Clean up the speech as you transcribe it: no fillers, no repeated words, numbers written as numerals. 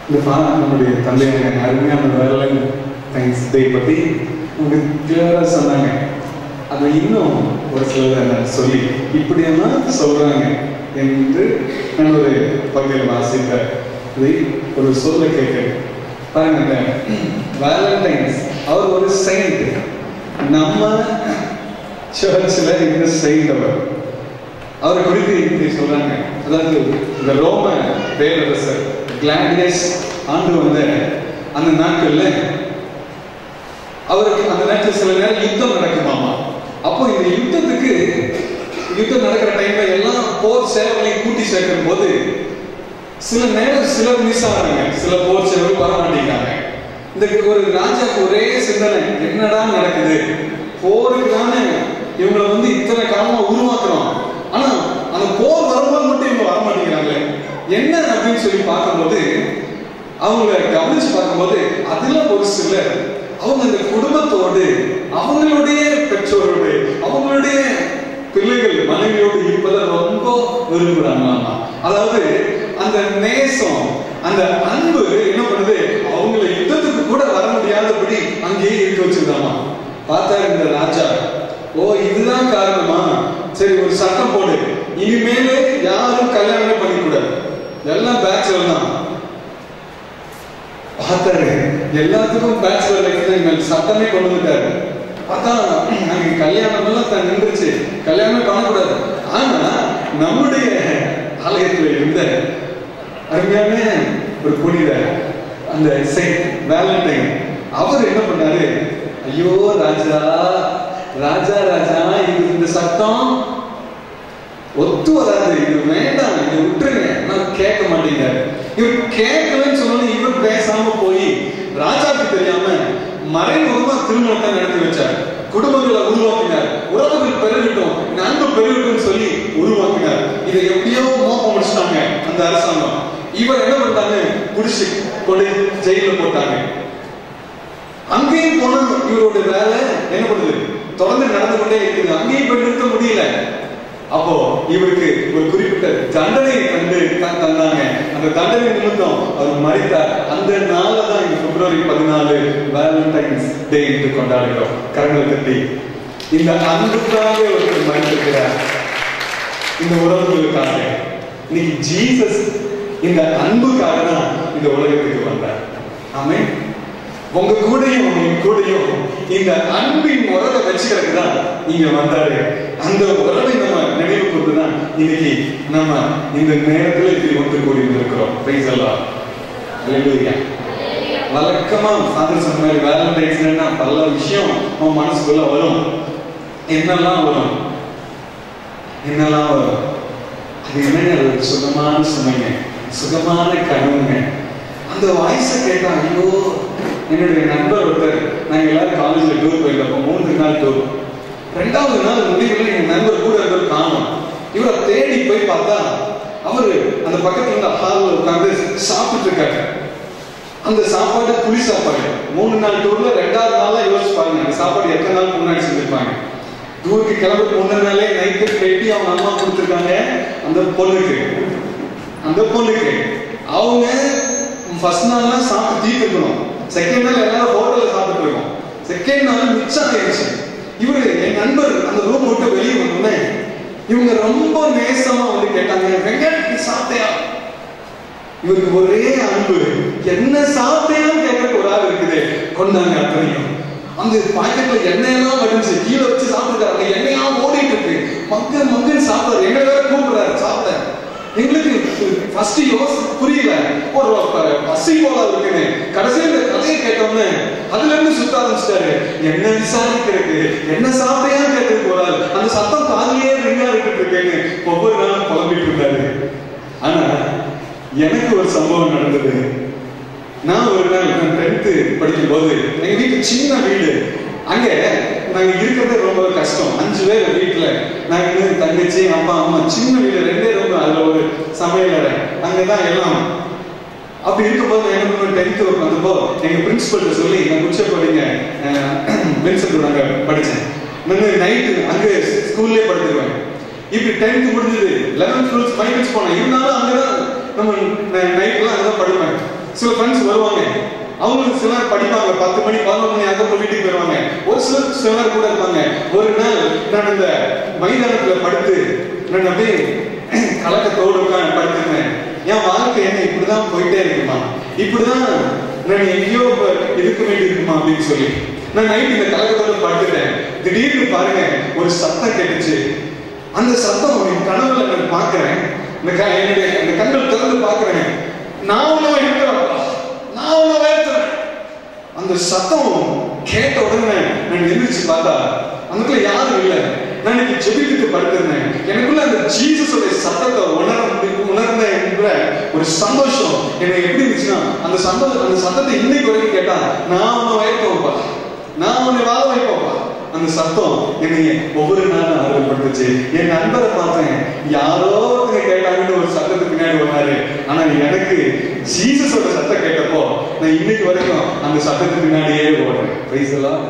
இந்த நம்முடைய தந்தையான அருமையான வேலண்டைன்ஸ் டே பற்றி உங்களுக்கு கிளியராக சொன்னாங்க. அதை இன்னும் ஒரு சிலர் சொல்லி இப்படியெல்லாம் சொல்கிறாங்க என்று நான் ஒரு பகுதியில் வாசித்த இதை ஒரு சொல்ல கேட்க பாருங்க. வேலண்டைன்ஸ் அவர் ஒரு செயின்ட். நம்ம சர்ச்சில் இந்த செயின்ட் அவரை குறித்து இப்படி சொல்றாங்க. அதாவது இந்த ரோம பேரரசர் கிளாடியஸ் ஆண்டு வந்த அந்த நாட்கள்ல அவருக்கு அந்த நேரத்தில் சில நேரம் யுத்தம் நடக்குமாமா. அப்போ இந்த யுத்தம் நடக்கிற டைம்ல எல்லாம் போர் சேவலையும் கூட்டி சேர்க்கும் போது சில நேரம் சிலர் மிஸ் ஆகிறாங்க, சில போர் சேவல் வர மாட்டேங்கிறாங்க. இந்த ஒரு ராஜாக்கு ஒரே சிந்தனை, என்னடா நடக்குது, போருக்கு தானே இவங்களை இத்தனை காலமா உருவாக்குறோம், ஆனா அந்த போர் வரும்போது மட்டும் இவங்க வர மாட்டேங்கிறாங்களே என்ன அப்படின்னு சொல்லி பார்க்கும்போது அவங்கள கவனிச்சு பார்க்கும்போது அதுல ஒரு சிலர் அவங்க அந்த குடும்பத்தோடு அவங்களுடைய பெற்றோரோடு அவங்களுடைய பிள்ளைகள் மனைவியோடு இருப்பதை ரொம்ப விரும்புறாங்களாமா. அதாவது அந்த நேசம் அந்த அன்பு என்ன பண்ணுது, அவங்கள யுத்தத்துக்கு கூட வர முடியாதபடி அங்கேயே இருக்க வச்சிருக்காமா. பார்த்தா இந்த ராஜா, ஓ இதுதான் காரணமா, சரி ஒரு சட்டம் போடு, இனிமேலே யாரும் கல்யாணமே பண்ணிக்கூடாது, எல்லாம் பேச்சுலர் தான். பார்த்தாரு எல்லாத்துக்கும் பேச்சுலர் லைஃப் தான் சட்டமே கொண்டு வந்துட்டாரு. பார்த்தா அங்க கல்யாணம் எல்லாம் தான் நின்றுச்சு, கல்யாணமே பண்ணக்கூடாது. ஆனா நம்முடைய ஆலயத்துல இருந்த அருமையான ஒரு புனித அந்த செயின்ட் வேலண்டைன் அவர் என்ன பண்ணாரு, ஐயோ ராஜா ராஜா ராஜா இது இந்த சட்டம் ஒத்து வராது, இது வேண்டாம், இதை விட்டுருங்க, நான் கேட்க மாட்டேங்கிறாரு. இவர் கேட்கலன்னு சொன்னாலும் இவர் பேசாம போய் ராஜாக்கு தெரியாம மறைமுகமா திருமணத்தை நடத்தி வச்சார். குடும்பங்களை உருவாக்கினார், உறவுகள் பெருகிட்டோம், நண்பு பெருகிட்டும் சொல்லி உருவாக்கினார். இதை எப்படியோ மோப்பம் முடிச்சிட்டாங்க அந்த அரசாங்கம். இவர் என்ன பண்ணிட்டாங்க, புடிச்சு கொண்டு ஜெயில போட்டாங்க. அங்கேயும் போன இவரோட வேலை என்ன பண்ணுது, தொடர்ந்து நடந்து கொண்டே இருக்குது. அங்கேயும் போய் நிறுத்த முடியல. அப்போ இவருக்கு ஒரு குறிப்பிட்ட தண்டனை கண்டு தந்தாங்க. அந்த தண்டனை நிமித்தம் அவர் மரித்தார். அந்த நாள்ல தான் இந்த பிப்ரவரி 14 வேலண்டைன்ஸ் டே என்று கொண்டாடுகிறோம். கரங்களை தட்டி இந்த அன்புக்காக ஒருத்தர் மரித்திருக்கிறார், இந்த உறவுகளுக்காக. இன்னைக்கு ஜீசஸ் இந்த அன்புக்காக தான் இந்த உலகத்துக்கு வந்தார். ஆமென். உங்க கூடயும் என் கூடயும் இந்த அன்பின் உறவை வச்சுக்கிறது தான் இங்க வந்தாரு. அந்த உறவை நம்ம நினைவு கொண்டுதான் இன்னைக்கு நம்ம இந்த நேரத்துல இப்படி ஒன்று கூடி இருக்கிறோம். பிரைஸ் எல்லாம் வழக்கமா ஃபாதர் சொன்ன மாதிரி வேலண்டைன்ஸ்னா பல விஷயம் உன் மனசுக்குள்ள வரும். என்னெல்லாம் வரும் அது என்னங்க, ஒரு சுகமான சுமைங்க, சுகமான கனவுங்க. அந்த வாய்ஸை கேட்டா, ஐயோ என்னுடைய நண்பர் ஒருத்தர், நாங்க எல்லாரும் காலேஜ்ல டூர் போயிருக்கோம், 3 நாள் டூர். 2வது நாள் முடிவில் எங்க நண்பர் கூட இருந்தவர் காணும். இவரை தேடி போய் பார்த்தா அவரு அந்த பக்கத்துல இருந்த ஹால்ல உட்கார்ந்து சாப்பிட்டு இருக்காரு. அந்த சாப்பாடு புளி சாப்பாடு. 3 நாள் டூர்ல 2வது நாளா யோசிச்சு பாருங்க, அந்த சாப்பாடு எத்தனை நாள் முன்னாடி செஞ்சிருப்பாங்க. டூருக்கு கிளம்புக்கு முந்தின நாளே நைட்டு கட்டி அவங்க அம்மா கொடுத்துருக்காங்க அந்த பொண்ணுக்கு. அவங்க ஃபர்ஸ்ட் நாள்லாம் சாப்பிட்டு தீர்த்துக்கணும், செகண்ட் நாள் எல்லாரும் ஹோட்டல்ல சாப்பிட்டு இருக்கோம். செகண்ட் நாள் மிச்சம் ஆயிடுச்சு. இவரு என் நண்பர் அந்த ரூம் விட்டு வெளியே வந்தோடனே இவங்க ரொம்ப நேசமா கேட்டாங்க, வெங்காயத்துக்கு சாப்பிட்டியா? இவருக்கு ஒரே அன்பு, என்ன சாப்பிட்டியான்னு கேட்கறதுக்கு ஒரு ஆள் இருக்குது, கொண்டாங்க அத்தனையும். அந்த பாக்கெட்ல எண்ணெயெல்லாம் வடிஞ்சு கீழே வச்சு சாப்பிட்டுருக்காங்க, எண்ணெயா ஓடிட்டு இருக்கு, மங்கன்னு சாப்பிடுறாரு. எங்களை வேற கூப்பிடுறாரு சாப்பிட்ட. எங்களுக்கு ஃபர்ஸ்ட் புரியல, ஒரு பசி போல இருக்குன்னு. கடைசியில் கதையை கேட்டோம்னு அதுல இருந்து சுத்த ஆரம்பிச்சிட்டாரு. என்ன விசாரிக்கிறதுக்கு, என்ன சாப்பிடையா கேட்டு போறாரு. அந்த சத்தம் காலையே ரிங்கா இருக்குன்னு ஒவ்வொரு நாளும் புலம்பிட்டு இருந்தாரு. ஆனா எனக்கு ஒரு சம்பவம் நடந்தது. நான் ஒரு நாள் 10th படிக்கும் போது எங்க வீட்டு சின்ன வீடு, அங்க நாங்க இருக்கிறதே ரொம்ப கஷ்டம். 5 பேர் வீட்டுல, நாங்க தங்கச்சி அப்பா அம்மா, சின்ன வீடு, 2 ரூம், அதுல ஒரு சமையலறை, அங்கதான் எல்லாம். அப்படி இருக்கும்போது எனக்கு 10th வந்தப்போ எங்க பிரின்சிபல்கிட்ட சொல்லி, நான் குச்சப்படிங்க பிரின்சிபல் நாங்க படிச்சேன், நான் நைட்டு அங்க ஸ்கூல்லே படுத்துருவேன். இப்படி 10th முடிஞ்சது, 11th மைக்கிள்ஸ் போனேன். இருந்தாலும் அங்கதான் நம்ம நைட்லாம் அங்கதான் படுப்பேன். சில ஃப்ரெண்ட்ஸ் வருவாங்க, அவங்களுக்கு சிலர் படிப்பாங்க, 10 மணி 11 மணி ஆகும் வீட்டுக்கு போயிருவாங்க. ஒரு சிலர் கூட இருப்பாங்க. ஒரு நாள் நான் இந்த மைதானத்துல படுத்து நான் அப்படியே கலக்கத்தோடு படுத்துருந்தேன். என் வாழ்க்கை என்ன இப்படிதான் போயிட்டே இருக்குமா, இப்படிதான் நான் எங்கேயோ இருக்க வேண்டி இருக்குமா அப்படின்னு சொல்லி நான் நைட் இந்த கலக்கத்தோடு படுத்துட்டேன். திடீர்னு பாருங்க ஒரு சத்தம் கேட்டுச்சு. அந்த சத்தம் என் கனவுல நான் பாக்குறேன். என்னுடைய அந்த கண்கள் திறந்து பாக்குறேன். நான் உன்னை இருக்கிறேன், நான் உன்னை இருக்கிறேன். அந்த சத்தம் கேட்ட உடனே நான் எந்திரிச்சு பார்த்தா அங்கக்குள்ள யாரும் இல்லை. நான் இன்னைக்கு ஜெபித்துட்டு படுத்திருந்தேன். எனக்குள்ள அந்த ஜீசஸோட சத்தத்தை உணர்ந்த ஒரு சந்தோஷம் எனக்கு எப்படி இருந்துச்சுன்னா, அந்த சத்தத்தை இன்னைக்கு வரைக்கும் கேட்டா நான் உன்னை வைப்போம்ப்பா, நான் உன்னை வாழ வைப்போம்ப்பா. அந்த சத்தம் என்னை ஒவ்வொரு நாளும் ஆர்வப்படுத்துச்சு. என் நண்பரை பார்த்தேன், யாரோ கேட்டாங்கன்னு ஒரு சத்தத்துக்கு பின்னாடி வந்தாரு. ஆனா எனக்கு ஜீசஸோட சத்தம் கேட்டப்போ நான் இன்னைக்கு வரைக்கும் அந்த சத்தத்துக்கு பின்னாடியே ஓடுறேன். பிரைஸ் எல்லாம்